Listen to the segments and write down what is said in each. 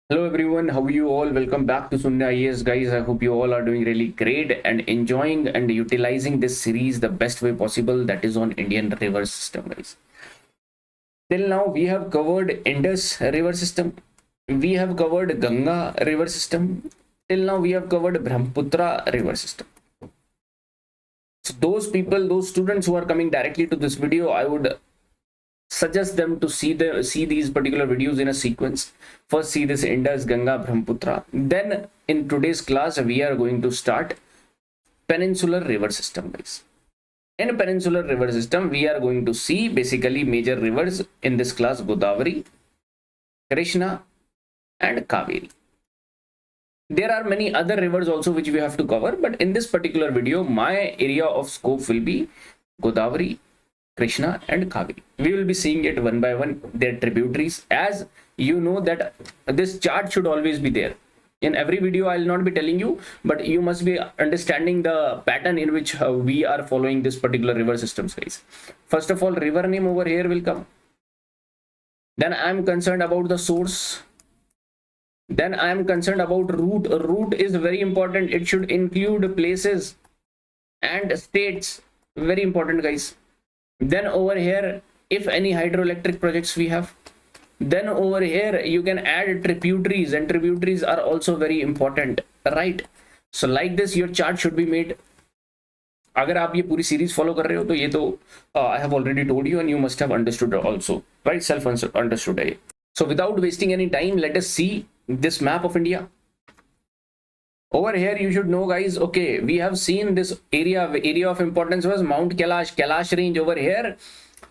Hello everyone, how are you all? Welcome back to Sunya IAS guys. I hope you all are doing really great and enjoying and utilizing this series the best way possible, that is on Indian river system guys. Till now we have covered Indus river system, we have covered Ganga river system, till now we have covered Brahmaputra river system. So those people, those students who are coming directly to this video, I would suggest them to see these particular videos in a sequence. First see this Indus, Ganga, Brahmaputra. Then in today's class we are going to start peninsular river system guys. In peninsular river system we are going to see basically major rivers in this class: Godavari, Krishna and Kaveri. There are many other rivers also which we have to cover, but in this particular video my area of scope will be Godavari, Krishna and Kaveri. We will be seeing it one by one, their tributaries. As you know that this chart should always be there. In every video I'll not be telling you, but you must be understanding the pattern in which we are following this particular river systems guys. First of all, river name over here will come. Then I am concerned about the source. Then I am concerned about route. Route is very important. It should include places and states. Very important guys. Then over here, if any hydroelectric projects we have, then over here you can add tributaries, and tributaries are also very important, right? So like this your chart should be made. अगर आप ये पूरी series follow कर रहे हो तो ये तो I have already told you and you must have understood also, right? Self understood है. So without wasting any time, let us see this map of India. Over here you should know guys, okay, we have seen this area of importance was Mount Kailash range over here,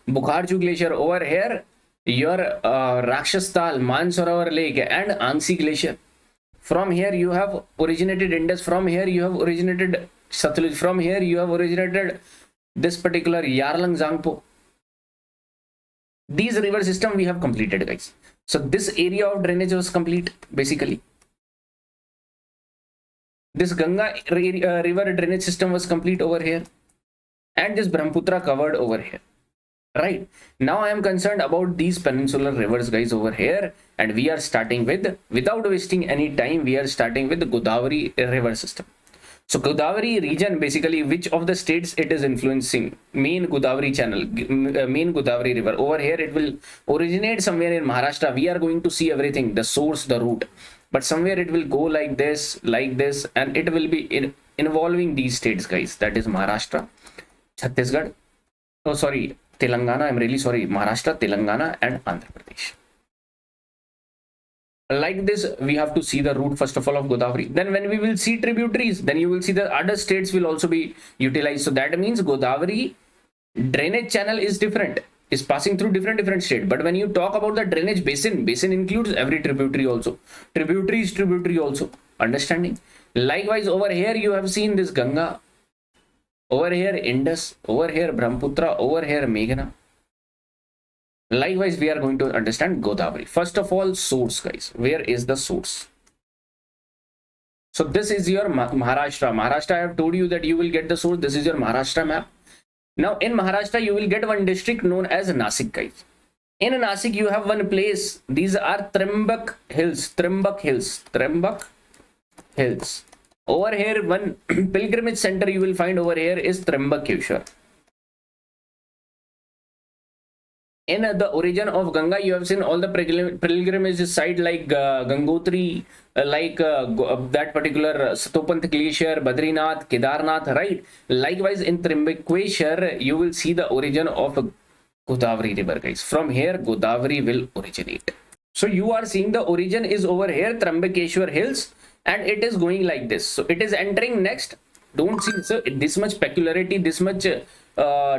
Bukharju glacier over here, your Rakshastal, Mansarovar lake and Ansi glacier. From here you have originated Indus, from here you have originated Satluj, from here you have originated this particular Yarlang Zangpo. These river system we have completed guys. So this area of drainage was complete basically. This Ganga river drainage system was complete over here, and this Brahmaputra covered over here, right? Now I am concerned about these peninsular rivers guys over here, and we are starting with, without wasting any time, we are starting with the Godavari river system. So Godavari region, basically which of the states it is influencing, main Godavari channel, main Godavari river over here, it will originate somewhere in Maharashtra. We are going to see everything, the source, the route, but somewhere it will go like this, and it will be involving these states guys, that is Maharashtra, Chhattisgarh, oh sorry, Telangana, I'm really sorry, Maharashtra, Telangana and Andhra Pradesh. Like this we have to see the route first of all of Godavari. Then when we will see tributaries, then you will see the other states will also be utilized. So that means Godavari drainage channel is different, is passing through different states. But when you talk about the drainage basin includes every tributary also. Tributary is tributary also. Understanding? Likewise over here you have seen this Ganga, over here Indus, over here Brahmaputra, over here Meghna. Likewise we are going to understand Godavari. First of all, source guys. Where is the source? So this is your Maharashtra. I have told you that you will get the source. This is your Maharashtra map. Now in Maharashtra you will get one district known as Nasik guys. In Nasik you have one place. These are Trimbak Hills. Over here one pilgrimage center you will find over here is Trimbakeshwar. In the origin of Ganga, you have seen all the pilgrimage site like Gangotri, that particular Satopanth Glacier, Badrinath, Kedarnath, right? Likewise, in Trimbakeshwar, you will see the origin of Godavari river, guys. From here, Godavari will originate. So you are seeing the origin is over here, Trimbakeshwar Hills, and it is going like this. So it is entering next. Don't see this much peculiarity, this much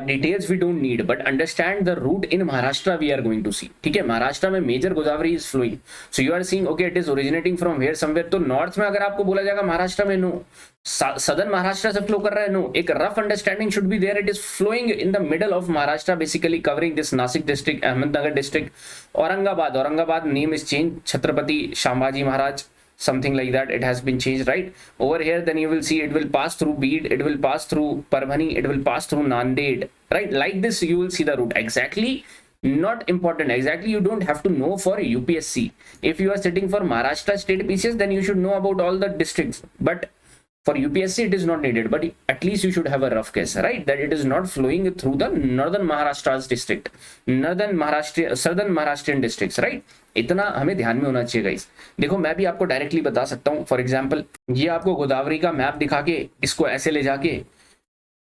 details we don't need, but understand the route in Maharashtra we are going to see. ठीक है, Maharashtra में major Godavari is flowing. So you are seeing, okay, it is originating from here somewhere. तो north में अगर आपको बोला जाएगा Maharashtra में, no. Southern Maharashtra से flow कर रहा है, no. एक rough understanding should be there. It is flowing in the middle of Maharashtra, basically covering this Nasik district, Ahmednagar district, Aurangabad name is changed, Chhatrapati Shambhaji Maharaj, something like that, it has been changed, right? Over here then you will see it will pass through Beed, it will pass through Parbhani, it will pass through Nanded, right? Like this you will see the route exactly not important. Exactly, you don't have to know for UPSC. If you are sitting for Maharashtra state PCS, then you should know about all the districts, but for UPSC it is not needed. But at least you should have a rough guess, right, that it is not flowing through the northern Maharashtra's district, southern Maharashtrian districts, right? इतना हमें ध्यान में होना चाहिए guys. देखो मैं भी आपको डायरेक्टली बता सकता हूँ, फॉर एग्जांपल ये आपको गोदावरी का मैप दिखा के इसको ऐसे ले जाके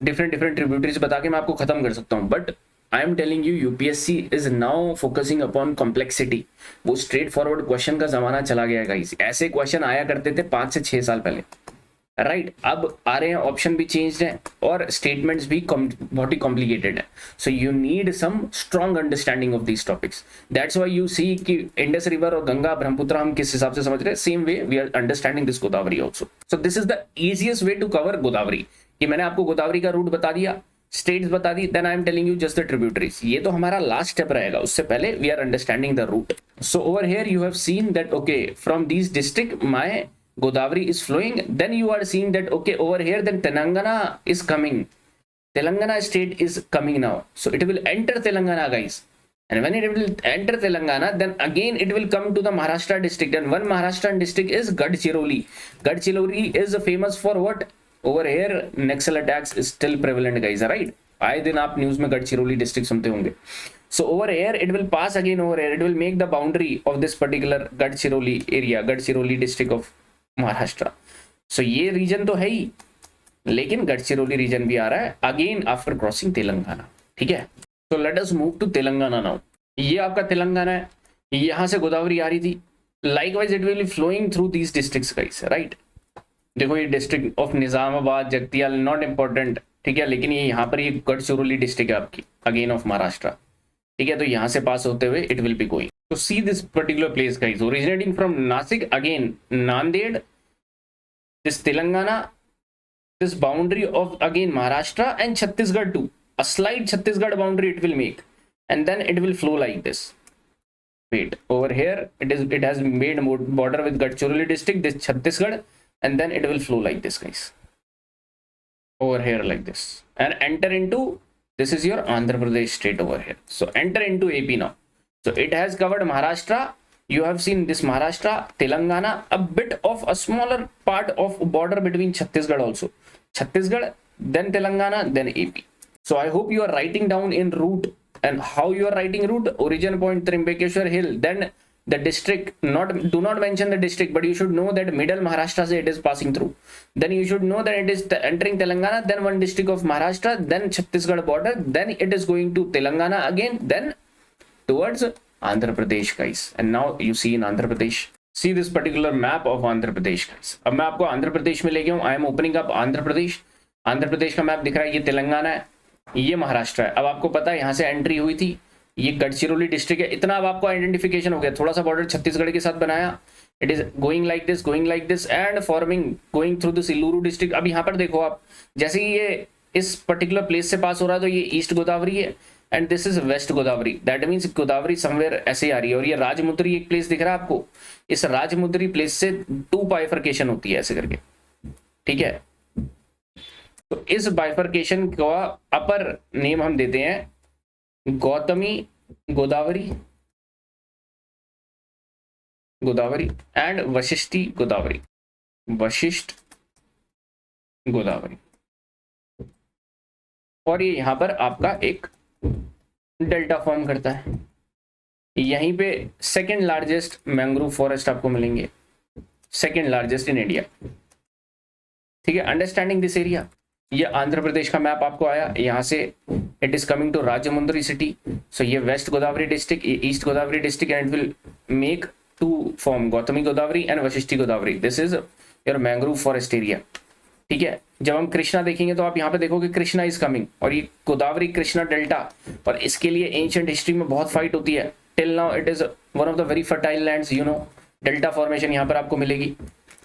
डिफरेंट ट्रिब्यूटरीज बता के मैं आपको खत्म कर सकता हूँ, but I am telling you UPSC is now focusing upon complexity. वो स्ट्रेट फॉरवर्ड क्वेश्चन का जमाना चला गया है गाइस। ऐसे क्वेश्चन आया करते थे 5 से 6 साल पहले, राइट? अब आ रहे हैं, ऑप्शन भी चेंज है और स्टेटमेंट्स भी बहुत ही कॉम्प्लिकेटेड है। So you need some strong understanding of these topics. That's why you see कि इंडस रिवर और गंगा ब्रह्मपुत्र हम किस हिसाब से समझ रहे हैं, same way we are understanding this Godavari also. So this is the easiest way to cover Godavari, कि मैंने आपको गोदावरी का रूट बता दिया, स्टेट्स बता दी, then I am telling you just the tributaries. ये तो हमारा लास्ट स्टेप रहेगा, उससे पहले we are understanding the route. So over here you have seen that okay from these district my Godavari is flowing. Then you are seeing that okay over here then Telangana is coming. Telangana state is coming now. So it will enter Telangana, guys. And when it will enter Telangana, then again it will come to the Maharashtra district. And one Maharashtrian district is Gadchiroli. Gadchiroli is famous for what? Over here Naxal attacks is still prevalent, guys, right? आए दिन आप news में Gadchiroli district सुनते होंगे। So over here it will pass again over here. It will make the boundary of this particular Gadchiroli area, Gadchiroli district of Maharashtra. सो ये reason तो है ही, लेकिन गढ़चिरौली रीजन भी आ रहा है अगेन आफ्टर क्रॉसिंग तेलंगाना, ठीक है? So let us move to Telangana now. ये आपका तेलंगाना है, यहां से गोदावरी आ रही थी, likewise it will be flowing through these districts guys, right? देखो ये district of Nizamabad, Jagtial, not important, ठीक है, लेकिन ये यहाँ पर ये गढ़चिरौली डिस्ट्रिक्ट है आपकी अगेन ऑफ महाराष्ट्र, ठीक है? तो यहाँ से पास होते हुए it will be going. So see this particular place, guys, originating from Nasik, again Nanded, this Telangana, this boundary of again Maharashtra and Chhattisgarh too. A slight Chhattisgarh boundary it will make, and then it will flow like this. Wait, over here it has made border with Gadchiroli district, this Chhattisgarh, and then it will flow like this, guys. Over here like this, and enter into, this is your Andhra Pradesh state over here. So enter into AP now. So it has covered Maharashtra. You have seen this Maharashtra, Telangana, a bit of a smaller part of border between Chhattisgarh also. Chhattisgarh, then Telangana, then AP. So I hope you are writing down in route, and how you are writing route: origin point Trimbakeshwar Hill, then the district. Do not mention the district, but you should know that middle Maharashtra se it is passing through. Then you should know that it is entering Telangana, then one district of Maharashtra, then Chhattisgarh border, then it is going to Telangana again, then towards Andhra Pradesh, guys. And now you see in Andhra Pradesh, see this particular map of Andhra Pradesh, guys. अब मैं आपको आंध्र प्रदेश में ले गया हूँ। I am opening up Andhra Pradesh. Andhra Pradesh का map दिख रहा है, ये तेलंगाना है, ये महाराष्ट्र है। अब आपको पता है यहाँ से एंट्री हुई थी, ये गढ़चिरौली डिस्ट्रिक्ट है। इतना अब आपको आइडेंटिफिकेशन हो गया। थोड़ा सा बॉर्डर छत्तीसगढ़ के साथ बनाया, it is going like this and forming going through this Eluru district. अब यहाँ पर देखो आप, जैसे ही ये इस पर्टिकुलर प्लेस से पास हो रहा है तो ये ईस्ट गोदावरी है and this is west Godavari. That means Godavari somewhere ऐसे ही आ रही है। और ये राजमुद्री एक प्लेस दिख रहा है आपको, इस राजमुद्री प्लेस से 2 बाइफर्केशन होती है ऐसे करके, ठीक है? तो इस बाइफर्केशन का अपर नेम हम देते हैं गौतमी गोदावरी एंड वशिष्ठी गोदावरी, वशिष्ठ गोदावरी। और ये यहां पर आपका एक डेल्टा फॉर्म करता है। यहीं पे सेकंड लार्जेस्ट मैंग्रोव फॉरेस्ट आपको मिलेंगे, सेकंड लार्जेस्ट इन इंडिया, ठीक है? Understanding this area. ये आंध्र प्रदेश का मैप आपको आया, यहाँ से it is coming to Rajahmundry city. So ये वेस्ट गोदावरी डिस्ट्रिक्ट, ये east Godavari district, and it will make 2 form, Gautami Godavari and Vashishta Godavari. This is your mangrove forest area, ठीक है? जब हम कृष्णा देखेंगे तो आप यहाँ पे देखोगे कृष्णा इज कमिंग, और ये गोदावरी कृष्णा डेल्टा, और इसके लिए एंशिएंट हिस्ट्री में बहुत फाइट होती है। Till now it is one of the very fertile lands, you know, delta formation यहाँ पर आपको मिलेगी,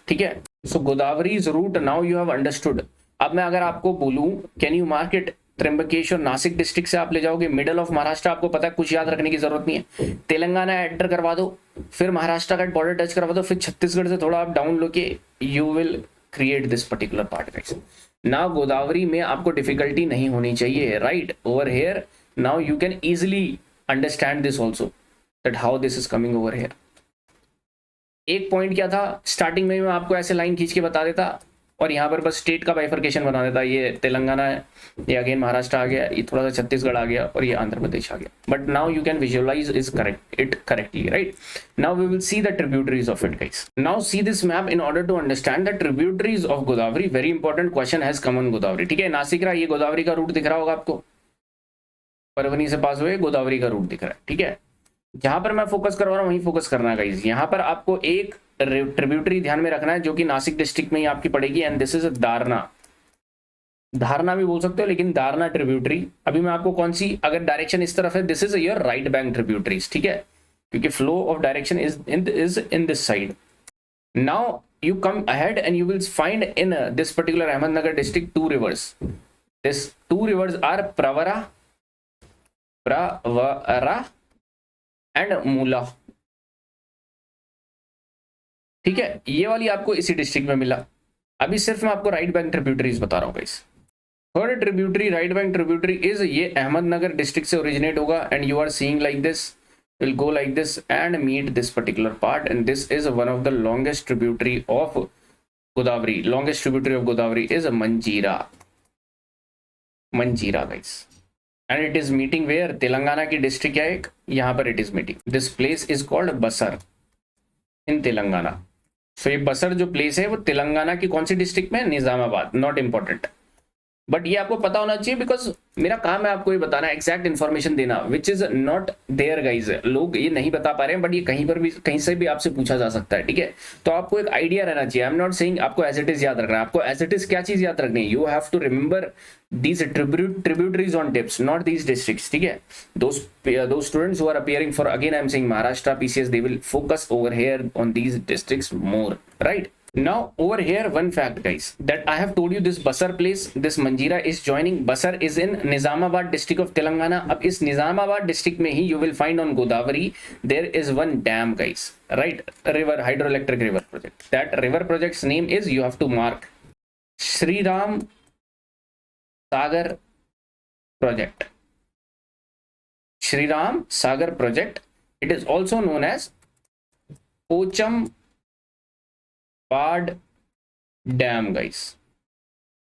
ठीक है? So Godavari is route, now you have understood. अब मैं अगर आपको बोलूं can you mark it, Trimbakeshwar Nashik district से आप ले जाओगे मिडल ऑफ महाराष्ट्र, आपको पता है कुछ याद रखने की जरूरत नहीं है। तेलंगाना एंटर करवा दो, फिर महाराष्ट्र का बॉर्डर टच करवा दो, फिर छत्तीसगढ़ से थोड़ा आप डाउन लोके, you will create this particular part, guys. Now Godavari में आपको डिफिकल्टी नहीं होनी चाहिए, right? Over here now you can easily understand this also that how this is coming over here. एक पॉइंट क्या था, स्टार्टिंग में मैं आपको ऐसे लाइन खींच के बता देता और यहाँ पर बस स्टेट का बाइफर्केशन बना देता, ये तेलंगाना है, ये अगेन महाराष्ट्र आ गया, ये थोड़ा सा छत्तीसगढ़ आ गया और ये आंध्र प्रदेश आ गया। But now you can visualize is correct it correctly, right? Now we will see the tributaries of it guys. Now see this map in order to understand the tributaries of Godavari. Very important question has come on Godavari, ठीक है? नासिकरा, ये गोदावरी का root दिख रहा होगा आपको, परवनी से पास हुए गोदावरी का रूट दिख रहा है, ठीक है? जहां पर मैं फोकस करवा रहा हूं वहीं फोकस करना है गाइस। यहाँ पर आपको एक ट्रिब्यूटरी ध्यान में रखना है जो कि नासिक डिस्ट्रिक्ट में ही आपकी पड़ेगी, एंड दिस इज दारना। धारणा भी बोल सकते हो, लेकिन दारना ट्रिब्यूटरी। अभी मैं आपको कौन सी, अगर डायरेक्शन इस तरफ है, this is your right bank tributaries, ठीक है? क्योंकि flow of direction is in this side. Now you come ahead and you will find in this particular Ahmednagar district two rivers. This two rivers are Pravara and Mula, ठीक है? ये वाली आपको इसी district में मिला। अभी सिर्फ मैं आपको राइट बैंक ट्रिब्यूटरीज बता रहा हूँ guys. Third tributary, right bank tributary is, ये अहमदनगर डिस्ट्रिक्ट से ओरिजिनेट होगा and you are seeing like this, will go like this and meet this particular part, and this is one of the longest tributary of Godavari. Longest tributary of Godavari is Manjira guys, and it is meeting where? Telangana की district है एक, यहाँ पर it is meeting. This place is called Basar in Telangana. So ये बसर जो place है वो तेलंगाना की कौन सी डिस्ट्रिक्ट में? निजामाबाद। नॉट इंपॉर्टेंट, बट ये आपको पता होना चाहिए बिकॉज मेरा काम है आपको ये बताना, एग्जैक्ट इन्फॉर्मेशन देना, which is not there guys. लोग ये नहीं बता पा रहे हैं, बट ये कहीं पर भी, कहीं से भी आपसे पूछा जा सकता है, ठीक है? तो आपको एक आइडिया रहना चाहिए। आई एम नॉट सेइंग आपको एज इट इज याद रखना है। आपको एज इट इज क्या चीज याद रखनी है? You have to remember these tributaries on tips, not these districts, ठीक है? Those students who are appearing for, again I am saying Maharashtra PCS, they will focus over here on these districts more, right? Now over here one fact guys, that I have told you, this Basar place, this Manjira is joining, Basar is in Nizamabad district of Telangana. अब इस Nizamabad district में ही you will find on Godavari there is one dam guys, right? River, hydroelectric river project. That river project's name is, you have to mark, Shri Ram Sagar project. Shri Ram Sagar project. It is also known as Pocham Pad Dam guys.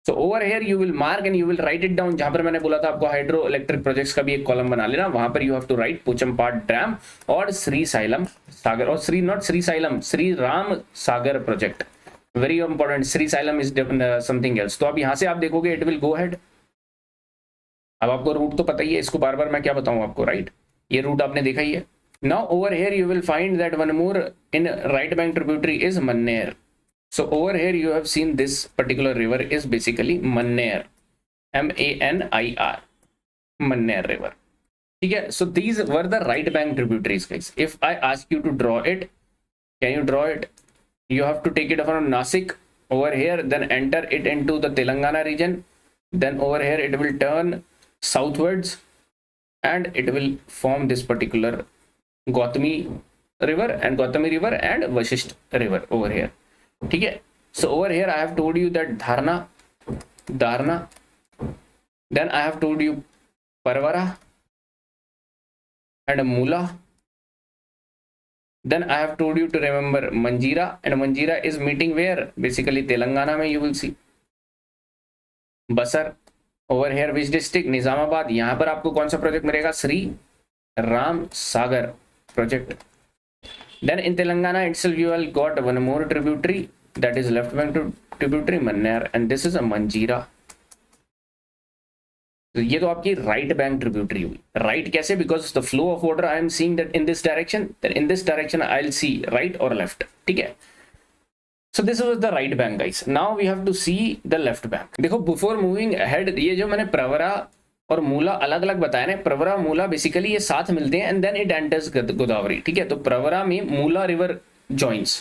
So over here you will mark and you will write it down. जहां पर मैंने बोला था आपको hydro electric projects का भी एक column बना लेना, वहां पर you have to write Pochampad dam और श्री साइलम सागर, और Sri not Sri Sailam, Sri Ram Sagar project. Very important, Sri Sailam is something else. तो अब यहां से आप देखोगे इट विल गो हेड। अब आपको रूट तो पता ही है, इसको बार बार मैं क्या बताऊं आपको, राइट? ये रूट आपने देखा ही है। Now over here you will find that one more in right bank tributary is Manair. So over here you have seen this particular river is basically Manner, M-A-N-I-R, Manner river. ठीक है? So these were the right bank tributaries guys. If I ask you to draw it, can you draw it? You have to take it from Nasik over here, then enter it into the Telangana region. Then over here it will turn southwards and it will form this particular Gautami river and Vashisht river over here. ठीक है? So over here I have told you that Dharna, then I have told you Parvara and Mula, then I have told you to remember Manjira, and Manjira is meeting where? Basically Telangana में you will see Basar over here, which district? Nizamabad। यहाँ पर आपको कौन सा project मिलेगा? Shri Ram Sagar project. Then in Telangana itself you all got one more tributary, that is left bank tributary Manner, and this is a Manjira. तो ये तो आपकी राइट बैंक ट्रिब्यूटरी हुई। राइट कैसे? Because the flow of water I am seeing that in this direction, then in this direction I will see right और left, ठीक है? So this was the right bank guys. Now we have to see the left bank. देखो before moving ahead, ये जो मैंने प्रवरा और मूला अलग अलग बताया ना, प्रवरा मूला बेसिकली ये साथ मिलते हैं and then it enters Godavari, ठीक है? तो प्रवरा में मूला रिवर जॉइंस,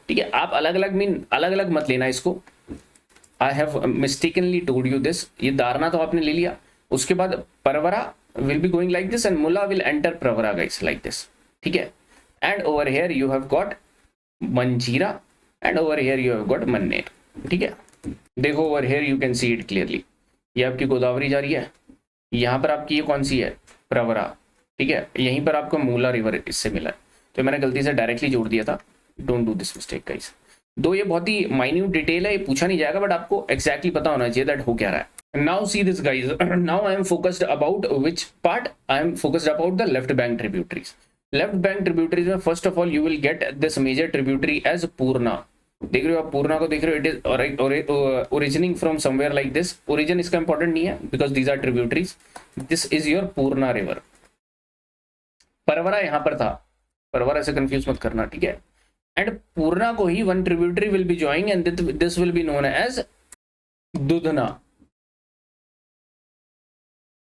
ठीक है? आप अलग अलग मीन अलग अलग मत लेना इसको। I have mistakenly told you this. ये दारना तो आपने ले लिया, उसके बाद Pravara will be going like this and Mula will enter Pravara guys like this, ठीक है? And over here you have got Manjira and over here you have got Manair, ठीक है? देखो over here you can see it clearly. ये आपकी गोदावरी जा रही है, यहाँ पर आपकी ये कौन सी है? प्रवरा, ठीक है, यहीं पर आपको मूला रिवर इससे मिला है, तो मैंने गलती से डायरेक्टली जोड़ दिया था, don't do this mistake guys. दो ये बहुत ही माइन्यूट डिटेल है, ये पूछा नहीं जाएगा, बट आपको एक्जैक्टली पता होना चाहिए दैट हो क्या रहा है। Now see this guys, now I am focused about which part, I am focused about the left bank tributaries. Left bank tributaries में first of all you will get this major tributary as Purna. देख रहे हो आप पूर्णा को, देख रहे हो, it is originating from somewhere like this. Origin इसका इंपॉर्टेंट नहीं है because these are tributaries. This is your Purna river. Pravara यहां पर था, परवरा से कंफ्यूज मत करना, ठीक है। एंड पूर्णा को ही one tributary will be joining and this will be known as Dudhna,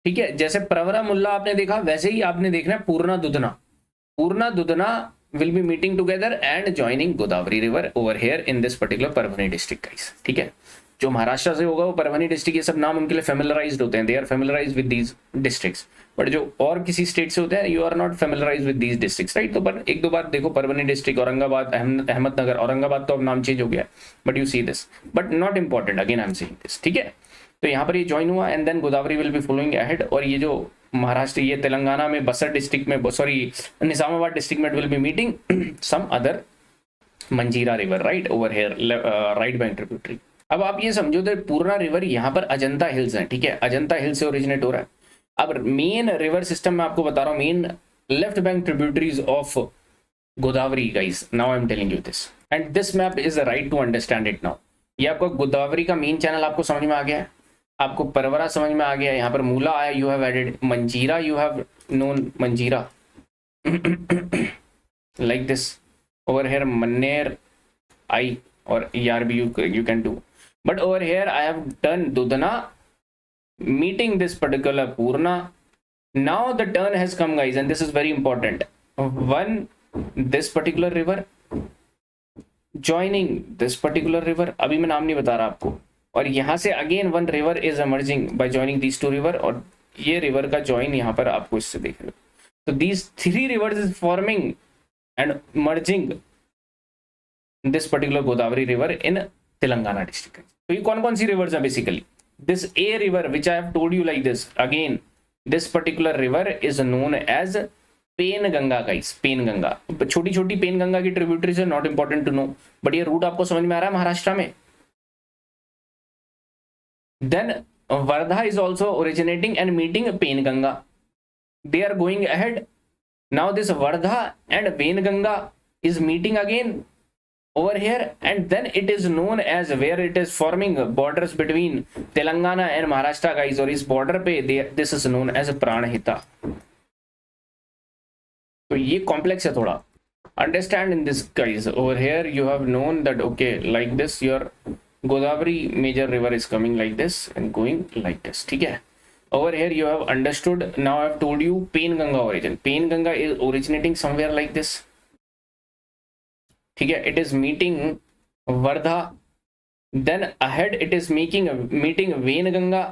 ठीक है। जैसे प्रवरा मुल्ला आपने देखा, वैसे ही आपने देखना है पूर्णा दुधना। पूर्णा Dudhna will be meeting together and joining Godavari river over here in this particular Parbhani district guys, ठीक है। जो महाराष्ट्र से होगा वो परभनी डिस्ट्रिक्ट, ये सब नाम उनके लिए फेमिलराइज्ड होते हैं, they are familiarized with these districts. But जो और किसी स्टेट से होते हैं, you are not familiarized with these districts, right. तो पर एक दो बार देखो, परभनी डिस्ट्रिक्ट, औरंगाबाद, अहमदनगर, औरंगाबाद तो अब नाम चेंज हो गया है, but you see this, but not important, again I am saying this, ठीक है। तो यहाँ पर ये ज्वाइन हुआ and then Godavari will be following ahead. और ये जो महाराष्ट्र, ये तेलंगाना में बसर डिस्ट्रिक्ट में, सॉरी निजामाबाद डिस्ट्रिक्ट में will be meeting some other Manjira river, right over here, right bank tributary. अब आप ये समझो तो पूर्णा रिवर यहाँ पर अजंता हिल्स है, ठीक है, अजंता हिल से ओरिजिनेट हो रहा है। अब मेन रिवर सिस्टम में आपको बता रहा हूँ, main left bank tributaries of Godavari guys, now I am telling you this and this map is right to understand it now. ये आपको गोदावरी का मेन चैनल आपको समझ में आ गया है, आपको परवरा समझ में आ गया, यहाँ पर मूला आया, यू हैव एडेड मंजीरा, यू हैव नोन मंजीरा लाइक दिस ओवर हेयर, मन्नेर आई और यार भी you can do, but over here I have done Dudhana meeting this particular Purna. Now the turn has come guys, and this is very important, one this particular river joining this particular river, अभी मैं नाम नहीं बता रहा आपको, और यहां से again one river is emerging bye joining these two river, और ये रिवर का जॉइन यहां पर आपको इससे देख रहे हो। तो these three rivers is forming and merging this particular Godavari river in Telangana district. तो ये कौन कौन सी रिवर्स है basically, this a river which I have told you like this, again this particular river is known as Pen Ganga guys, Pen Ganga. छोटी छोटी पेन गंगा की tributaries है, not important to know, but ये रूट आपको समझ में आ रहा है महाराष्ट्र में। Then Vardha is also originating and meeting Penganga. They are going ahead. Now this Vardha and Penganga is meeting again over here, and then it is known as where it is forming borders between Telangana and Maharashtra guys, और इस border पे this is known as Pranahita. तो ये complex है थोड़ा, understand in this guys. Over here you have known that okay, like this your Godavari major river is coming like this and going like this, ठीक है। Over here you have understood, now I have told you Penganga origin. Penganga is originating somewhere like this, ठीक है, it is meeting Vardha, then ahead it is meeting Venganga,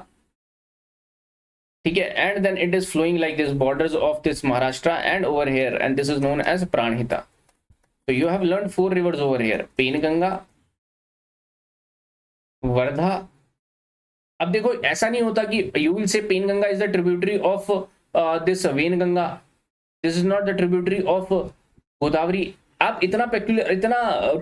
ठीक है, and then it is flowing like this, borders of this Maharashtra and over here, and this is known as Pranahita. So you have learned four rivers over here, Penganga, Wardha. अब देखो ऐसा नहीं होता कि you will say Penganga is the tributary of this Wainganga, this is not the tributary of Godavari. आप इतना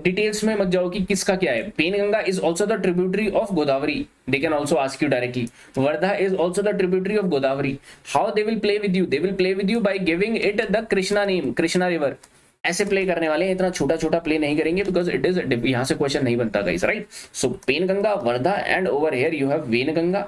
details में मत जाओ कि किसका क्या है। Penganga is also the tributary of Godavari, they can also ask you directly. Wardha is also the tributary of Godavari. How they will play with you, they will play with you by giving it the Krishna name, Krishna river, ऐसे play करने वाले हैं, इतना छोटा छोटा play नहीं करेंगे because it is, यहां से क्वेश्चन नहीं बनता guys, right. So Penganga, Wardha and over here you have Wainganga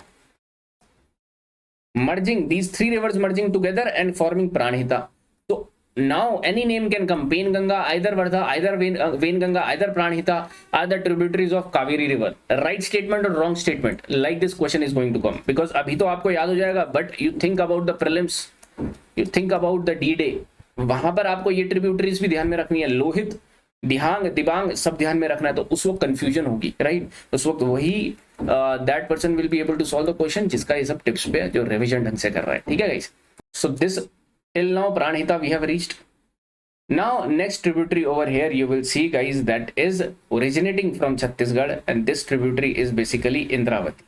merging, these three rivers merging together and forming Pranahita. So now any name can come, Penganga, either Vardha, either Venganga, either Pranahita are the tributaries of Kaveri river. Right statement or wrong statement, like this question is going to come, because अभी तो आपको याद हो जाएगा, but you think about the prelims, you think about the D-Day, वहां पर आपको ये ट्रिब्यूटरीज भी ध्यान में रखनी है, लोहित, दिहांग, दिबांग सब ध्यान में रखना है, तो उस वक्त कंफ्यूजन होगी, राइट। उस वक्त वही that person will be able to solve the question जिसका ये सब टिप्स पे जो रिवीजन ढंग से कर रहा है, ठीक है guys. So this till now Pranahita we have reached. Now next tributary over here you will see guys that is originating from Chhattisgarh, and this tributary is basically Indravati.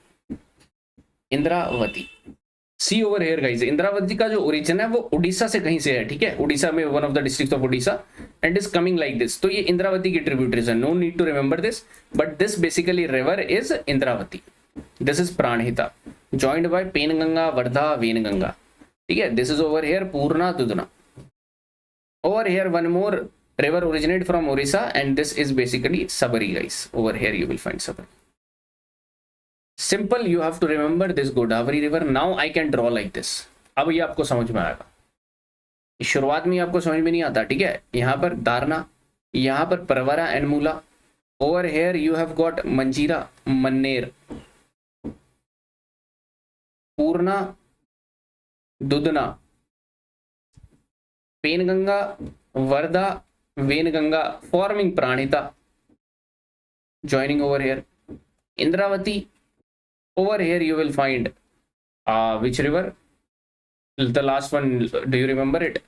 Indravati. See over here guys, Indravati का जो origin है वो उड़ीसा से कहीं से है, ठीक है, उड़ीसा में one of the district of Orissa, and is coming like this. तो ये इंद्रावती की ट्रिब्यूटरीज है, no need to remember this, but this basically river is Indravati. This is Pranhita, joined by Penganga, Wardha, Wainganga, ठीक है। This is over here Purna, Dudhna. Over here, one more river originate from Orissa, and this is basically Sabari, guys. Over here, you will find Sabari. Simple, you have to remember this Godavari river. Now I can draw like this. अब ये आपको समझ में आएगा, शुरुआत में आपको समझ में नहीं आता, ठीक है। यहाँ पर दारना, यहाँ पर Pravara and Mula. Over here you have got Manjira, Manair, Purna, Dudhna, Penganga, Wardha, Wainganga, forming Pranhita, joining over here. Indravati, over here you will find which river? The last one, do you remember it?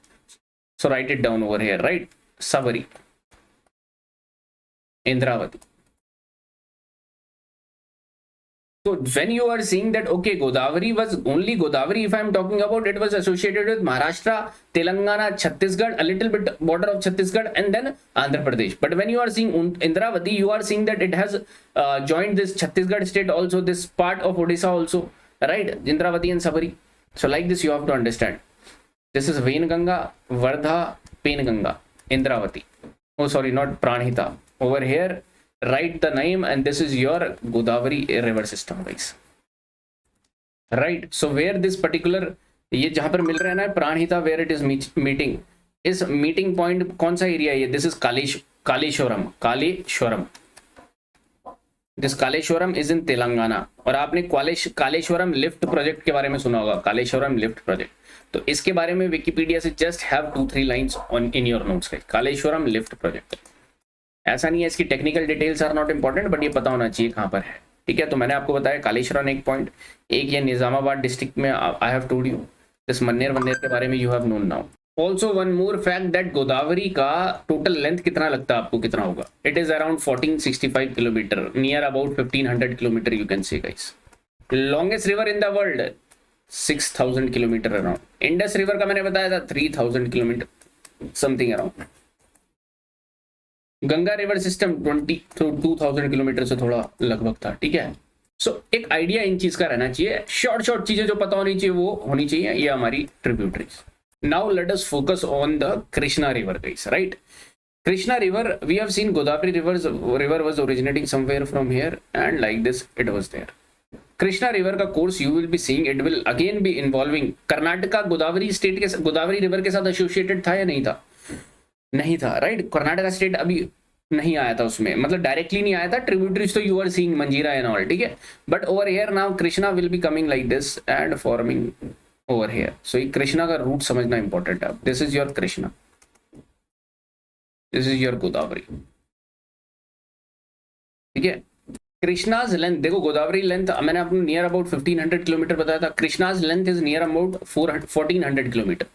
So write it down over here, right? Sabari, Indravati. So when you are seeing that, okay, Godavari was only Godavari, if I am talking about, it was associated with Maharashtra, Telangana, Chhattisgarh, a little bit border of Chhattisgarh, and then Andhra Pradesh. But when you are seeing Indravati, you are seeing that it has joined this Chhattisgarh state also, this part of Odisha also, right? Indravati and Sabari. So like this, you have to understand. This is Venganga, Vardha, Penganga, Indravati. Oh, sorry, not Pranhita. Over here, write the name, and this is your Godavari river system, guys. Right. So where this particular, ये जहां पर मिल रहा है ना Pranahita, where it is meeting, इस meeting point कौन सा area है? This is Kaleshwaram, Kaleshwaram. This Kaleshwaram is in Telangana. और आपने कालेश्वरम लिफ्ट प्रोजेक्ट के बारे में सुना होगा, कालेश्वरम लिफ्ट प्रोजेक्ट. तो इसके बारे में विकिपीडिया से just have 2-3 lines on in your notes. Kaleshwaram lift project, ऐसा नहीं है इसकी technical details are not important, but ये पता होना चाहिए कहां पर है, ठीक है। तो मैंने आपको बताया कालेश्वरम एक पॉइंट, एक ये निजामाबाद डिस्ट्रिक्ट में I have told you this Manair के बारे में you have known now. Also one more fact that Godavari का टोटल लेंथ कितना लगता है आपको, कितना होगा? It is around 1465 kilometre, near about 1500 kilometre you can say guys. Longest river in the world 6000 kilometre around. Indus river का मैंने बताया था 3000 kilometre something around. Ganga river system 2000 kilometre से थोड़ा लगभग था, ठीक है। सो एक आइडिया इन चीज का रहना चाहिए, शॉर्ट चीजें जो पता होनी चाहिए वो होनी चाहिए, ये हमारी tributaries. Now let us focus on the Krishna river guys, right. Krishna river, we have seen Godavari river was originating somewhere from here and like this it was there. Krishna river का course you will be seeing, it will again be involving Karnataka. Godavari state के, Godavari river के साथ associated था या नहीं था? नहीं था, राइट। कर्नाटका स्टेट अभी नहीं आया था उसमें, मतलब डायरेक्टली नहीं आया था। ट्रिब्यूटरीज तो you are seeing Manjira and all, ठीक है। But over here now Krishna will be coming like this and forming over here. So ये कृष्णा का रूट समझना इंपॉर्टेंट है। This is your Krishna, this is your Godavari, ठीक है। कृष्णाज लेंथ देखो, गोदावरी लेंथ मैंने आपको नियर अबाउट 1500 किलोमीटर बताया था। Krishna's length is near about 1400 kilometre.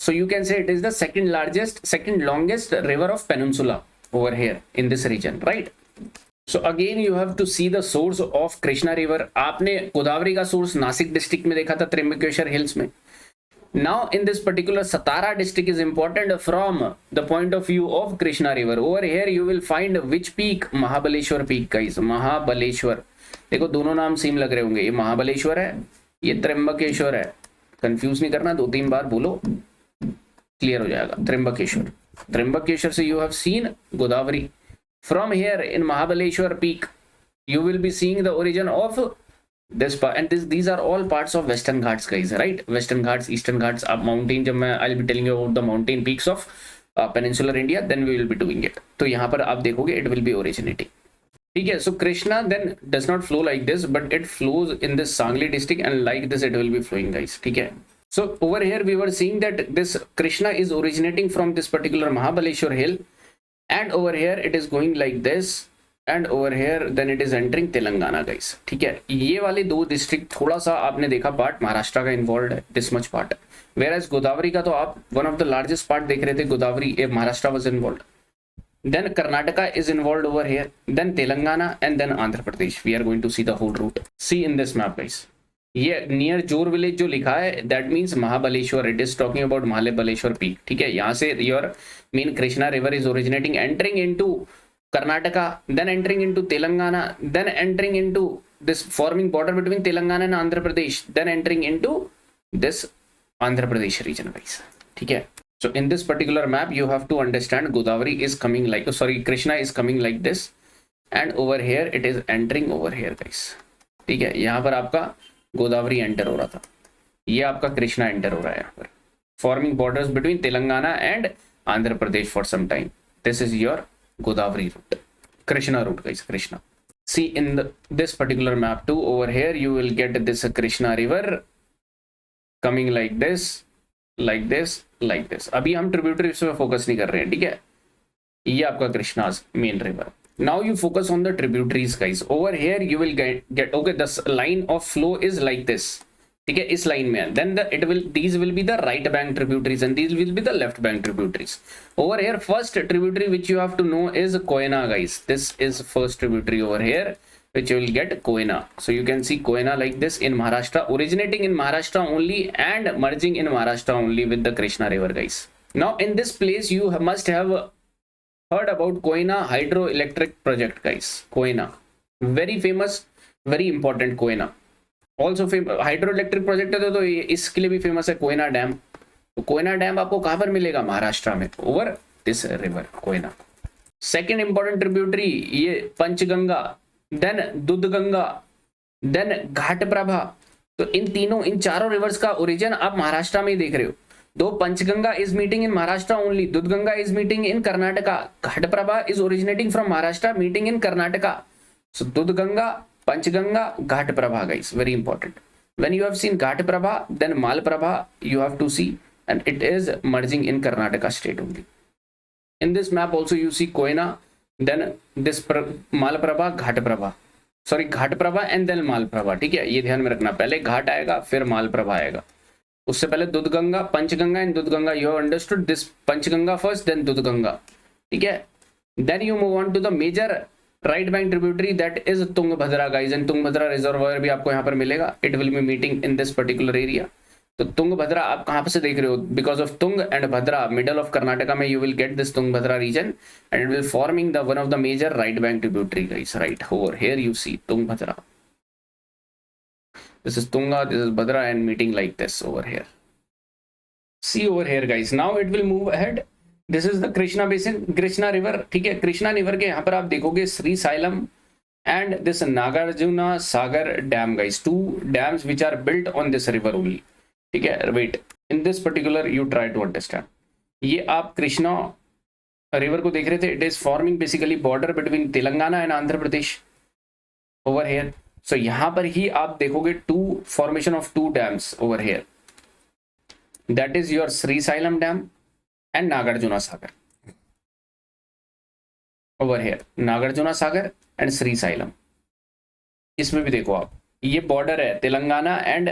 So you can say it is the second longest river of peninsula over here in this region, right? So again you have to see the source of Krishna river. आपने गोदावरी का source Nashik district में देखा था, Trimbakeshwar hills में। Now in this particular Satara district is important from the point of view of Krishna river. Over here you will find which peak? Mahabaleshwar peak guys, Mahabaleshwar. देखो दोनों नाम same लग रहे होंगे, ये महाबलेश्वर है, ये त्र्यंबकेश्वर है। कंफ्यूज नहीं करना, 2-3 बार बोलो, क्लियर हो जाएगा। त्र्यंबकेश्वर, त्र्यंबकेश्वर से you have seen Godavari. From here in Mahabaleshwar peak you will be seeing the origin of this part, and these are all parts of Western Ghats guys, right? Western Ghats, Eastern Ghats, up mountain, जब मैं I'll be telling you about the mountain peaks of peninsular India, then we will be doing it. तो यहाँ पर आप देखोगे it will be originating, ठीक है। So Krishna then does not flow like this, but it flows in this Sangli district, and like this it will be flowing guys, ठीक है। So over here we were seeing that this Krishna is originating from this particular Mahabaleshwar hill, and over here it is going like this, and over here then it is entering Telangana guys, ठीक है। ये वाले दो district थोड़ा सा आपने देखा part Maharashtra का इन्वॉल्व है, this much part. Where as Godavari का तो आप one of the largest part देख रहे थे, Godavari Maharashtra was involve, then Karnataka is involved over here, then Telangana, and then Andhra Pradesh. We are going to see the whole route. See in this map guys, ये near जोर village जो लिखा है that means Mahabaleshwar, it is talking about Mahabaleshwar peak, ठीक है। यहाँ से your mean Krishna river is originating, entering into Karnataka, then entering into Telangana, then entering into this forming border between Telangana and Andhra Pradesh, then entering into this Andhra Pradesh region, guys. ठीक है. So in this particular map, you have to understand Godavari is coming like, Krishna is coming like this, and over here it is entering over here, guys. ठीक है. यहाँ पर आपका Godavari enter हो रहा था, ये आपका कृष्णा एंटर हो रहा है यहाँ पर, forming borders between Telangana and Andhra Pradesh for some time. This is your Godavari route, Krishna route, guys. Krishna. See in this particular map too, over here you will get this Krishna river coming like this, like this, like this. अभी हम tributaries पे focus नहीं कर रहे हैं, ठीक है। ये आपका Krishna's main river. Now you focus on the tributaries, guys. Over here you will get okay. The line of flow is like this. ठीक है, इस लाइन में then these will be the right bank tributaries and these will be the left bank tributaries. Over here first tributary which you have to know is Koyna, guys. This is first tributary over here which you will get Koyna. So you can see Koyna like this in Maharashtra, originating in Maharashtra only and merging in Maharashtra only with the Krishna river, guys. Now in this place you must have heard about Koyna hydroelectric project, guys. Koyna, very famous, very important Koyna. Also hydroelectric project है तो इसके लिए भी famous है Koyna dam. तो Koyna dam आपको कहां पर मिलेगा? महाराष्ट्र में, over this river Koyna. Second important tributary ये पंचगंगा, देन दूधगंगा, देन घाटप्रभा। तो इन चारों रिवर्स का ओरिजिन आप महाराष्ट्र में ही देख रहे हो। दो Panchganga is meeting in Maharashtra only, Dudhganga is meeting in Karnataka, Ghatprabha is originating from Maharashtra meeting in Karnataka. So Dudhganga, Panchganga, Ghatprabha, guys, very important. When you have seen Ghatprabha, then Malprabha you have to see, and it is merging in Karnataka state only. In this map also you see Koyna, then this Malprabha, Ghatprabha, sorry Ghatprabha and then Malprabha, ठीक है। ये ध्यान में रखना, पहले घाट आएगा फिर मालप्रभा आएगा, उससे पहले Dudhganga, Panchganga and Dudhganga. You have understood this Panchganga first, then Dudhganga, ठीक है। Then you move on to the major right bank tributary that is Tungabhadra, guys, and Tungabhadra reservoir भी आपको यहाँ पर मिलेगा। It will be meeting in this particular area. तो तुंगभद्रा आप कहाँ से देख रहे हो? Because of Tunga and Bhadra, middle of Karnataka में you will get this Tungabhadra reason and it will forming the one of the major right bank tributary, guys, right over here you see Tungabhadra. This is Tunga, this is Bhadra and meeting like this over here. See over here, guys, now it will move ahead. This is the Krishna basin, Krishna river, ठीक है। Krishna river के यहाँ पर आप देखोगे Srisailam and this Nagarjuna Sagar dam, guys, two dams which are built on this river only, ठीक है। Wait, in this particular you try to understand. ये आप कृष्णा रिवर को देख रहे थे, it is forming basically border between Telangana and Andhra Pradesh over here. So यहाँ पर ही आप देखोगे two formation of two dams over here, that is your Srisailam dam and Nagarjuna Sagar over here, Nagarjuna Sagar and Sri Sailam। इसमें भी देखो आप, ये बॉर्डर है तेलंगाना एंड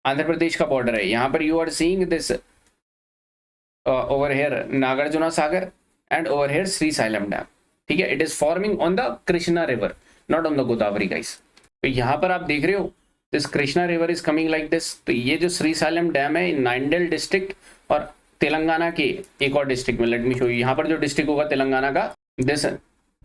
आंध्र प्रदेश का बॉर्डर है। यहाँ पर you are seeing this over here Nagarjuna Sagar and over here Srisailam dam, ठीक है। It is forming on the Krishna river, not on the Godavari, guys. तो यहाँ पर आप देख रहे हो this Krishna river is coming like this. तो ये जो श्री साइलम डैम है नांदेड़ डिस्ट्रिक्ट और तेलंगाना के एक और डिस्ट्रिक्ट में, लेट मी शो यू। यहाँ पर जो डिस्ट्रिक्ट होगा तेलंगाना का दिस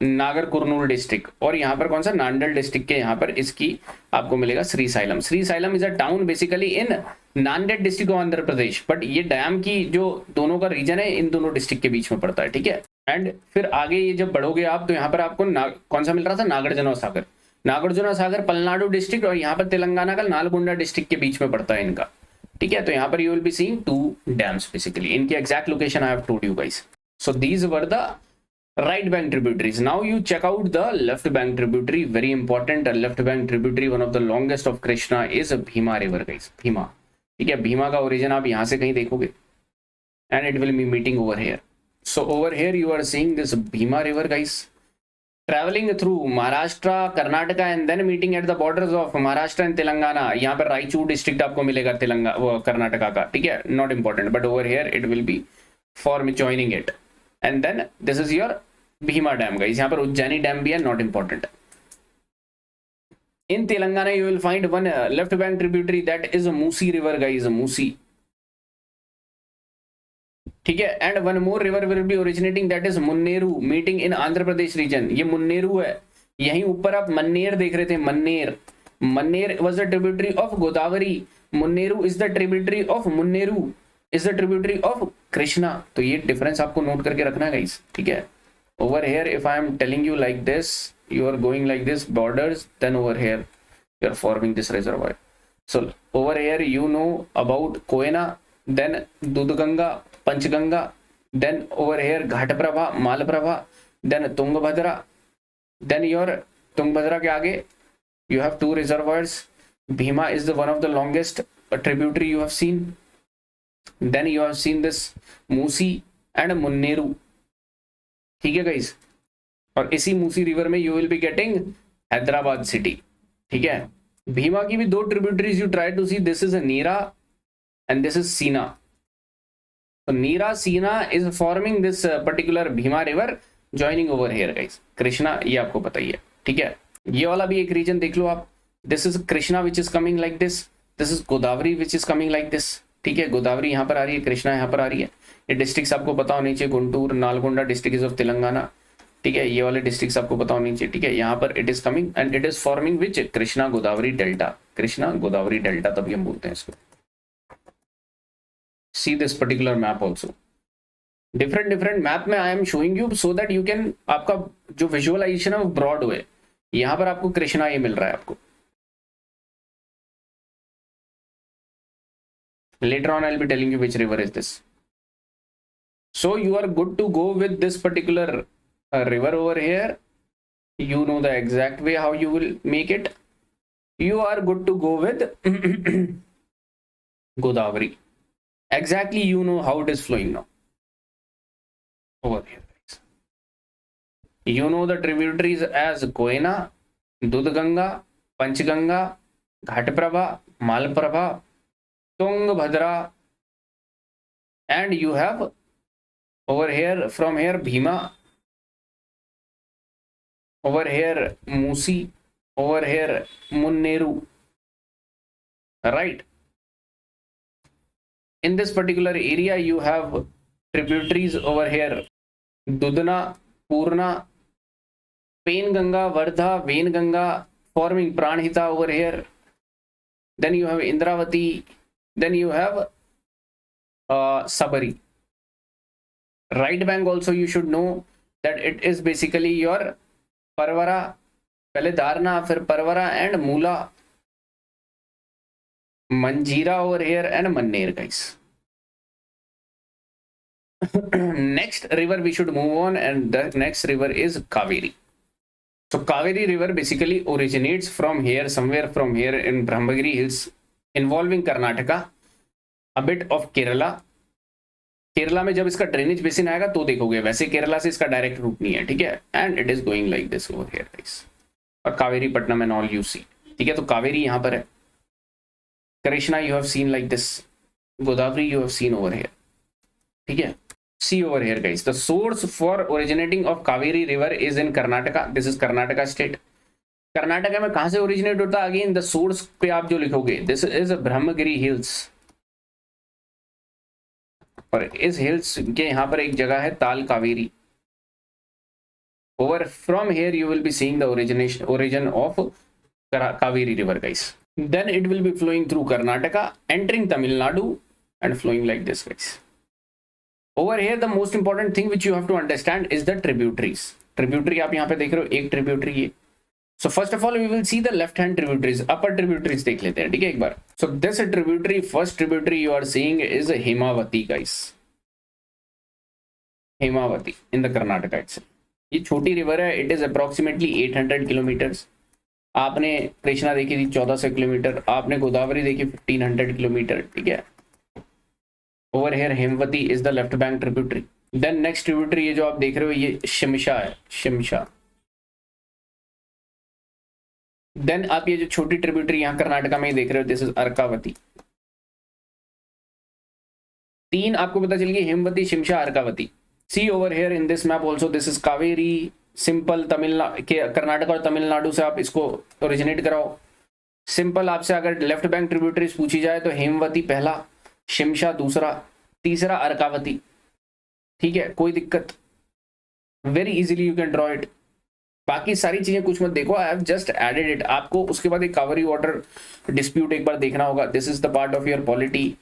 नागर कुरनूल डिस्ट्रिक्ट, और यहाँ पर कौन सा? नांदेड़ डिस्ट्रिक्ट के यहाँ पर इसकी आपको मिलेगा Shri Sailam. Shri Sailam is a town basically in Nanded district of Andhra Pradesh, but ये डैम की जो दोनों का रीजन है इन दोनों डिस्ट्रिक्ट के बीच में पड़ता है, ठीक है। एंड फिर आगे ये जब बढ़ोगे आप तो यहाँ पर आपको कौन सा मिल रहा था? नागार्जुना सागर। नागार्जुना सागर पलनाडु डिस्ट्रिक्ट और यहाँ पर तेलंगाना का नालगुंडा डिस्ट्रिक्ट के बीच में पड़ता है इनका, ठीक है। तो यहाँ पर you will be seeing two dams basically, इनकी exact location I have told you guys. So these were the right bank tributaries. Now you check out the left bank tributary, very important. Left bank tributary one of the longest of Krishna is Bhima river, guys, Bhima, ठीक है। भीमा का origin आप यहाँ से कहीं देखोगे and it will be meeting over here. So over here you are seeing this Bhima river, guys, traveling through Maharashtra, Karnataka and then meeting at the borders of Maharashtra and Telangana। यहाँ पर Raichur district आपको मिलेगा तेलंगाना कर्नाटका का, ठीक है, not important, but over here it will be for joining it and then this is your Bhima dam, guys. यहाँ पर Ujjaini dam भी है, not important. In Telangana, you will find one left bank tributary, that is a Musi river, guys, Musi. ठीक है, and one more river will be originating, that is Munneru, meeting in Andhra Pradesh region. ये मुन्नेरू है. यहीं ऊपर आप मन्नेर देख रहे थे, Manair. Manair was the tributary of Godavari. Munneru is the tributary of Munneru is the tributary of Krishna. तो ये डिफरेंस आपको नोट करके रखना है गाइस. ठीक है, over here if I am telling you like this, you are going like this borders, then over here you are forming this reservoir. So over here you know about Koyna, then Dudganga, Panchganga, then over here Ghatprabha, Malprabha, then Tungabhadra, then your Tungabhadra के आगे you have two reservoirs. Bhima is the one of the longest tributary you have seen. Then you have seen this Musi and Munneru. ठीक है guys, और इसी Musi river में you will be getting Hyderabad city. ठीक है, भीमा की भी दो tributaries you try to see, this is Nira and this is Sina. तो Nira Sina is forming this particular Bhima river joining over here guys. Krishna ये आपको पता ही है. ठीक है, ये वाला भी एक रीजन देख लो आप. This is Krishna which is coming like this, this is Godavari which is coming like this. ठीक है, गोदावरी यहाँ पर आ रही है, कृष्णा यहाँ पर आ रही है. ये डिस्ट्रिक्ट आपको पता होनी चाहिए, गुंटूर, नालगोंडा डिस्ट्रिक्ट ऑफ तेलंगाना. ठीक है, ये वाले डिस्ट्रिक्ट्स आपको पता होनी चाहिए. ठीक है, यहाँ पर it is coming and it is forming which Krishna Godavari delta. Krishna Godavari delta तभी हम बोलते हैं इसको. See this particular map also. Different map में I am showing you so that you can, आपका जो विजुअलाइजेशन है वो ब्रॉड हुए. यहाँ पर आपको कृष्णा ये मिल रहा है आपको. Later on I will be telling you which river is this. So you are good to go with this particular a river over here. You know the exact way how you will make it. You are good to go with Godavari. Exactly, you know how it is flowing now over here guys. You know the tributaries as Koyna, Dudganga, Panchganga, Ghatprabha, Malprabha, Tungabhadra, and you have over here, from here Bhima, over here Musi, over here Munneru. Right, in this particular area you have tributaries over here Dudna, Purna, Penganga, Vardha, Venganga, forming Pranhita over here. Then you have Indravati, then you have Sabari. Right bank also you should know that it is basically your Pravara, पहले दारना फिर Pravara and Mula, Manjira over here and Manair guys. Next river we should move on and the next river is Kaveri. So Kaveri river basically originates from here, somewhere from here in Brahmagiri hills involving Karnataka, a bit of Kerala. Kerala में जब इसका drainage basin आएगा तो देखोगे, वैसे केरला से इसका direct route नहीं है. ठीक है, and it is going like this over here guys. और Kaveripattinam and all you see. ठीक है, तो कावेरी यहाँ पर है. Krishna you have seen like this, Godavari you have seen over here. ठीक है, see over here guys, the source for originating of Kaveri river is in Karnataka. This is Karnataka state. Karnataka में कहां से ओरिजिनेट होता है? अगेन द सोर्स पे आप जो लिखोगे, दिस इज ब्रह्मगिरी हिल्स. और इस हिल्स के यहाँ पर एक जगह है Talakaveri. Over from here you will be seeing the origin of Kaveri river guys. Then it will be flowing through Karnataka, entering Tamil Nadu and flowing like this guys. Over here the most important thing which you have to understand is the tributaries. Tributary आप यहाँ पे देख रहे हो, एक tributary ये. So first of all we will see the left hand tributaries, upper tributaries देख लेते हैं. ठीक है एक बार. So this tributary, first tributary you are seeing is Hemavati guys. Hemavati in the Karnataka itself. ये छोटी रिवर है, it is approximately 800 kilometers. आपने कृष्णा देखी थी 1400 किलोमीटर, आपने गोदावरी देखी 1500 किलोमीटर. ठीक है, over here Hemavati is the left bank tributary. Then next tributary ये जो आप देख रहे हो ये शिमशा है, शिमशा. देन आप ये जो छोटी ट्रिब्यूटरी यहाँ कर्नाटका में ही देख रहे हो, दिस इज अर्कावती. तीन आपको पता चल गई, Hemavati, Shimsha, Arkavati. See over here in this map also, this is Kaveri, simple Tamil Nadu के, कर्नाटक और तमिलनाडु से आप इसको ओरिजिनेट कराओ। सिंपल आपसे अगर लेफ्ट बैंक ट्रिब्यूटरीज पूछी जाए तो हेमवती पहला, शिमशा दूसरा, तीसरा अर्कावती। ठीक है, कोई दिक्कत, very easily you can draw it. बाकी सारी चीजें कुछ मत देखो, I have just added it. आपको उसके बाद एक कावेरी वाटर डिस्प्यूट एक बार देखना होगा, this is the part of your polity,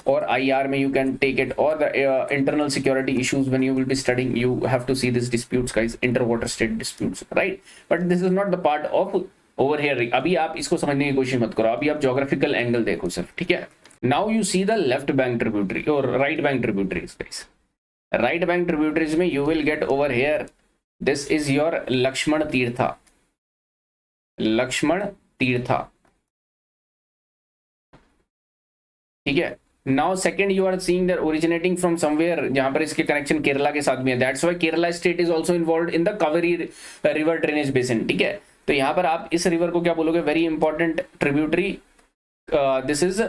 और IR में यू कैन टेक इट, और the internal security issues when you will be studying you have to see this disputes guys, inter water state disputes, right. But this is not the part of over here. अभी आप इसको समझने की कोशिश मत करो, अभी आप ज्योग्राफिकल एंगल देखो सिर्फ, ठीक है। Now you see the left bank tributary और right bank tributaries guys. Right bank tributaries में you will get over here, this is your Lakshmana Tirtha, Lakshmana Tirtha, ठीक है। Now second you are seeing that originating from somewhere, जहां पर इसके connection Kerala के साथ में है, that's why Kerala state is also involved in the Kaveri river drainage basin, ठीक है। तो यहां पर आप इस रिवर को क्या बोलोगे, very important tributary, this is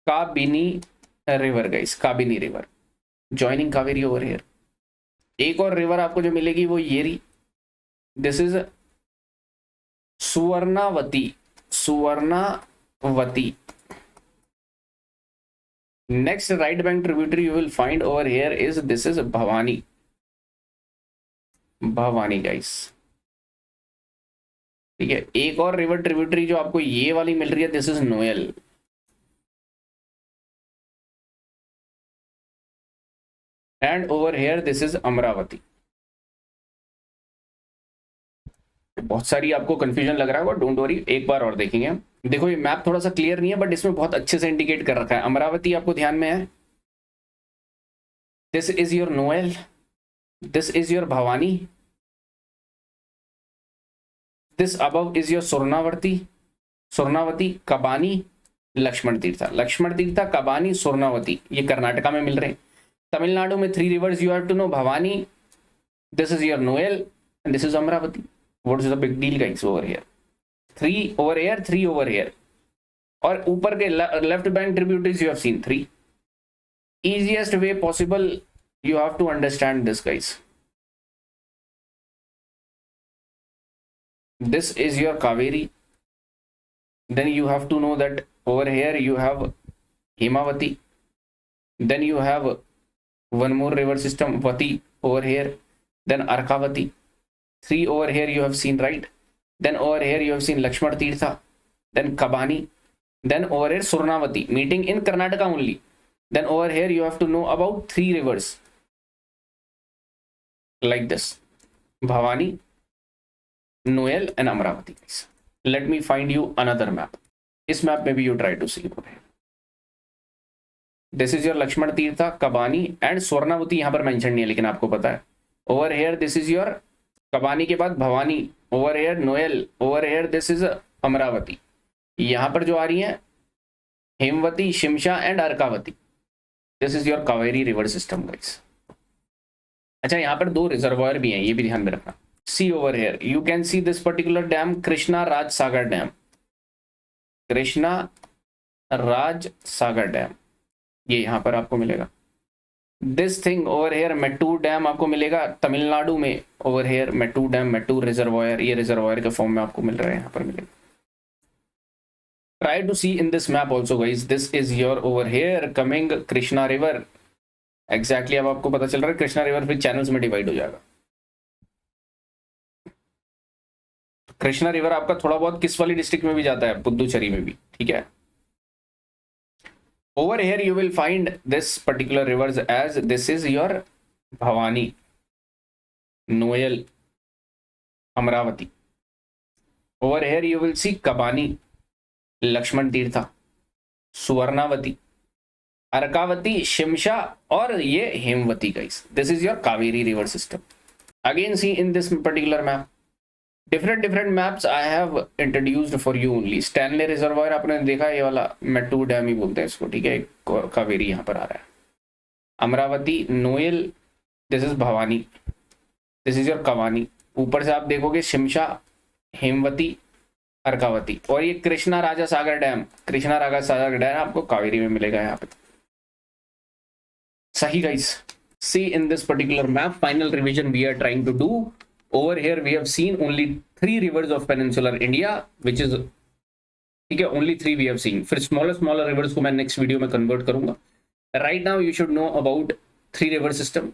Kabini river guys, Kabini river joining Kaveri over here. एक और रिवर आपको जो मिलेगी वो ये रही, this is Suvarnavathi, Suvarnavathi. Next right bank tributary you will find over here is, this is Bhavani, Bhavani guys, ठीक है। एक और रिवर ट्रिब्यूटरी जो आपको ये वाली मिल रही है, this is Noyyal, and over here this is Amaravati. बहुत सारी आपको कंफ्यूजन लग रहा होगा, डोंट वरी, एक बार और देखेंगे हम। देखो ये मैप थोड़ा सा क्लियर नहीं है, बट इसमें बहुत अच्छे से इंडिकेट कर रखा है। अमरावती आपको ध्यान में है, this is your Noyyal, this is your Bhavani, this above is your Suvarnavathi, Suvarnavathi, Kabini, Lakshmana Tirtha, Lakshmana Tirtha, Kabini, Suvarnavathi, ये कर्नाटका में मिल रहे हैं। तमिलनाडु में 3 rivers you have to know, Bhavani, this is your Noyyal, and this is Amaravati. What is the big deal guys over here, 3 over here, 3 over here, और ऊपर के left bank tributaries you have scene 3। easiest way possible you have to understand this guys, this is your Kaveri, then you have to know that over here you have Hemavati, then you have one more river system Vati over here, then Arkavati, 3 over here you have seen, right? Then over here you have seen Lakshmana Tirtha, then Kabani, then over here Swarnavati, meeting in Karnataka only. Then over here you have to know about 3 rivers like this, Bhavani, Noel and Amravati. Let me find you another map. इस map में भी you try to see over here. This is your Lakshmana Tirtha, Kabani and Swarnavati, यहाँ पर mention नहीं है लेकिन आपको पता है। Over here this is your Kabani के बाद Bhavani, over here Noel, over here this is Amravati. यहाँ पर जो आ रही है Hemavati, Shimsha and Arkavati, this is your Kaveri river system guys. अच्छा यहाँ पर 2 रिजर्वायर भी हैं, ये भी ध्यान में रखना। See over here you can see this particular dam, Krishna Raja Sagar dam, Krishna Raja Sagar dam, ये यहाँ पर आपको मिलेगा। This thing over here Mettur dam आपको मिलेगा तमिलनाडु में, over here Mettur dam, Mettur reservoir, ये रिजर्वायर के फॉर्म में आपको मिल रहा है, यहाँ पर मिलेगा। Try to see in this map also guys, this is your over here coming Krishna river, exactly अब आपको पता चल रहा है कृष्णा रिवर फिर चैनल्स में डिवाइड हो जाएगा। कृष्णा रिवर आपका थोड़ा बहुत किस वाली डिस्ट्रिक्ट में भी जाता है, पुदुचेरी में भी, ठीक है। Over here you will find this particular rivers as this is your Bhavani, Noyyal, Amaravati. Over here you will see Kabini, Lakshmana Tirtha, Suvarnavathi, Arkavati, Shimsha और ये Hemavati guys. This is your Kaveri river system. Again see in this particular map, different maps I have introduced for you only. Stanley reservoir आपने देखा, ये वाला Mettur dam ही बोलते हैं इसको, ठीक है। कावेरी यहाँ पर आ रहा है, Amravati, Noel, this is Bhavani, this is your Cavani. ऊपर से आप देखोगे शिमशा, हेमवती, अर्कावती, और ये कृष्णा राजा सागर डैम, कृष्णा राजा सागर डैम आपको कावेरी में मिलेगा यहाँ पे। सही guys, see in this particular map, final revision we are trying to do. Over here we have seen only 3 rivers of peninsular India, which is, ठीक है, only 3 we have seen. फिर smaller rivers को मैं next video में convert करूंगा. Right now you should know about 3 river system.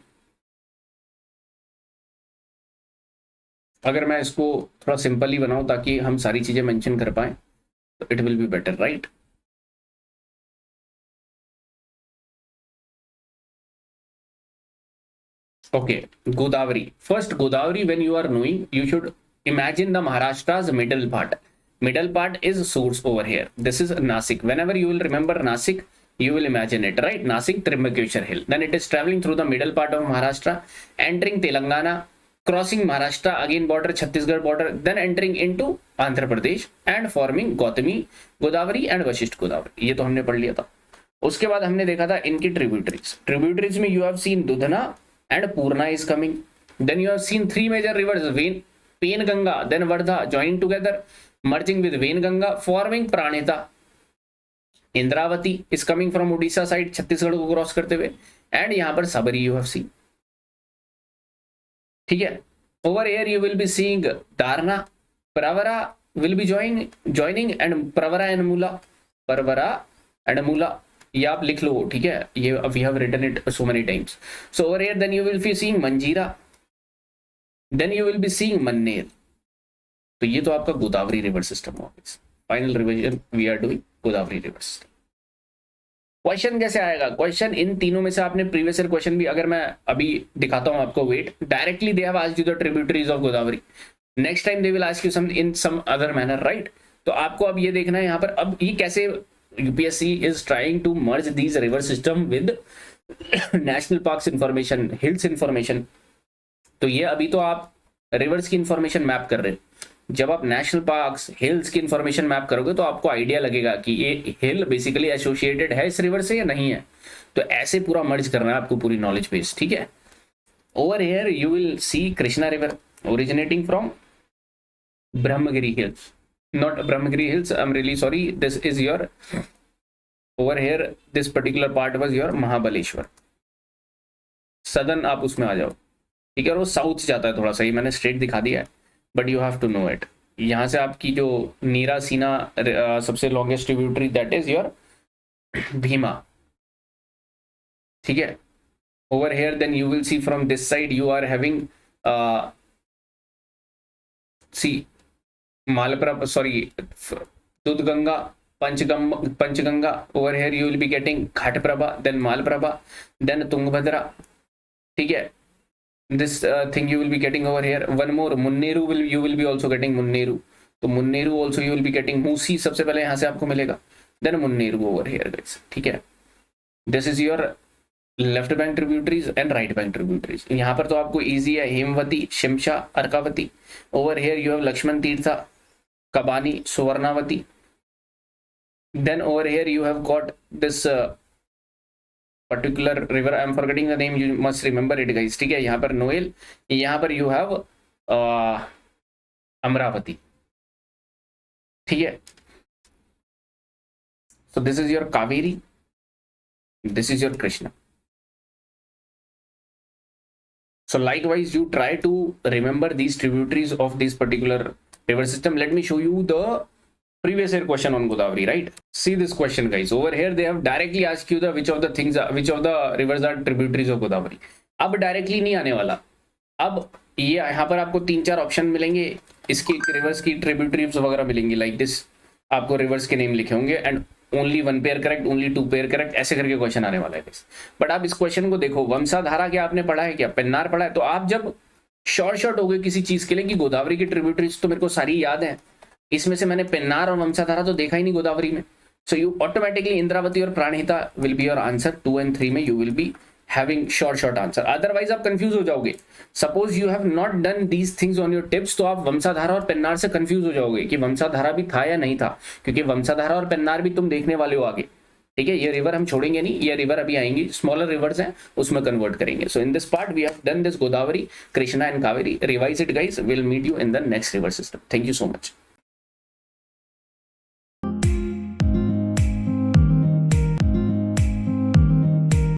अगर मैं इसको थोड़ा सिंपल ही बनाऊं ताकि हम सारी चीजें मेंशन कर पाए, तो it will be better, right? Okay, Godavari. First, Godavari, when you are knowing, you should imagine the Maharashtra's middle part. Middle part is source over here. This is Nasik. Whenever you will remember Nasik, you will imagine it, right? Nasik, Trimbakeshwar Hill. Then it is traveling through the middle part of Maharashtra, entering Telangana, crossing Maharashtra, again border, Chhattisgarh border, then entering into Andhra Pradesh and forming Gautami Godavari and Vashisht Godavari. ये तो हमने पढ़ लिया था. उसके बाद हमने देखा था इनकी ट्रिब्यूटरीज. ट्रिब्यूटरीज में you have seen Dudhana and Purna is coming. Then you have seen 3 major rivers, Penganga, then Vardha, joining together, merging with Venganga, forming Pranita. Indravati is coming from Odisha side, Chhattisgarh को cross करते हुए, and यहाँ पर सबरी you have seen. ठीक है. Over here you will be seeing Dharna, Pravara will be joining and Pravara and Mula, Pravara and Mula. ये आप लिख लो, ठीक है, ये we have written it so many times. So over here then you will be seeing Manjira, then you will be seeing Manair. तो ये तो आपका गोदावरी रिवर सिस्टम होगा. Final revision we are doing Godavari river system. Question कैसे आएगा? क्वेश्चन इन तीनों में से आपने प्रीवियस ईयर क्वेश्चन भी, अगर मैं अभी दिखाता हूं आपको, wait, directly they have asked you the tributaries of Godavari. Next time they will ask you some in some other manner, right? तो आपको अब ये देखना है यहाँ पर, अब ये कैसे UPSC is trying to merge these river system with national parks information, hills information. तो ये अभी तो आप रिवर्स की इंफॉर्मेशन मैप कर रहे हैं. जब आप नेशनल पार्क्स, हिल्स की इंफॉर्मेशन मैप करोगे तो आपको आइडिया लगेगा कि ये हिल बेसिकली एसोसिएटेड है इस रिवर से या नहीं है. तो ऐसे पूरा मर्ज करना है आपको, पूरी नॉलेज बेस, ठीक है. Over here you will C Krishna river originating from Brahmagiri hills. Not Brahmagiri Hills, I'm really sorry, this is your, over here this particular part was your Mahabaleshwar. सदन आप उसमें आ जाओ, ठीक है. और वो साउथ जाता है थोड़ा सा, ये मैंने स्ट्रेट दिखा दिया है, but you have to know it. यहाँ से आपकी जो नीरा सीना सबसे longest tributary, that is your Bhima, ठीक है. Over here then you will see from this side you are having see Malaprabha, sorry, Dudganga, Panchganga. Over here you will be getting Ghatprabha, then Malprabha, then Tungabhadra. ठीक है. This thing you will be getting over here. One more, Munneru you will be also getting Munneru. तो Munneru also you will be getting. Musi सबसे पहले यहाँ से आपको मिलेगा. Then Munneru over here guys. ठीक है. This is your left bank tributaries and right bank tributaries. यहाँ पर तो आपको इजी है, Hemavati, Shimsha, Arkavati. Over here you have Lakshmana Tirtha, Kabani, Suvarnavati. Then over here you have got this particular river, I am forgetting the name, you must remember it guys, ठीक है. यहाँ पर Noel, यहाँ पर you have अमरावती, ठीक है. So this is your Kaveri, this is your Krishna. So likewise you try to remember these tributaries of this particular river system. Let me show you the previous year question on Godavari, right? See this question guys. Over here they have directly asked you the which of the rivers are tributaries of Godavari. अब directly नहीं आने वाला. अब ये यहाँ पर आपको 3-4 option मिलेंगे, इसकी रिवर्स की ट्रिब्यूटरीज वगैरह मिलेंगी. लाइक दिस आपको रिवर्स के नेम लिखे होंगे and only 1 pair correct, only 2 pair correct, ऐसे करके क्वेश्चन आने वाला है. बट आप इस क्वेश्चन को देखो, वंशाधारा क्या आपने पढ़ा है क्या? पेन्नार पढ़ा है. तो आप जब शॉर्ट हो गए किसी चीज के लिए कि गोदावरी की ट्रिब्यूटरीज तो मेरे को सारी याद है, इसमें से मैंने पेन्नार और वंशाधारा तो देखा ही नहीं गोदावरी में. सो यू ऑटोमेटिकली इंद्रावती और Pranhita will be your answer. 2 and 3 में you will be having short answer. Otherwise आप कंफ्यूज हो जाओगे. Suppose you have not done these things on your tips, तो आप वंशाधारा और पेन्नार से कंफ्यूज हो जाओगे कि वंशाधारा भी था या नहीं था, क्योंकि वंशाधारा और पेन्नार भी तुम देखने वाले हो आगे, ठीक है. ये रिवर हम छोड़ेंगे नहीं, ये रिवर अभी आएंगी, स्मॉलर रिवर्स हैं, उसमें कन्वर्ट करेंगे. So in this part we have done this Godavari, Krishna and Kaveri. Revise it guys. Will meet you in the next river system. Thank you so much.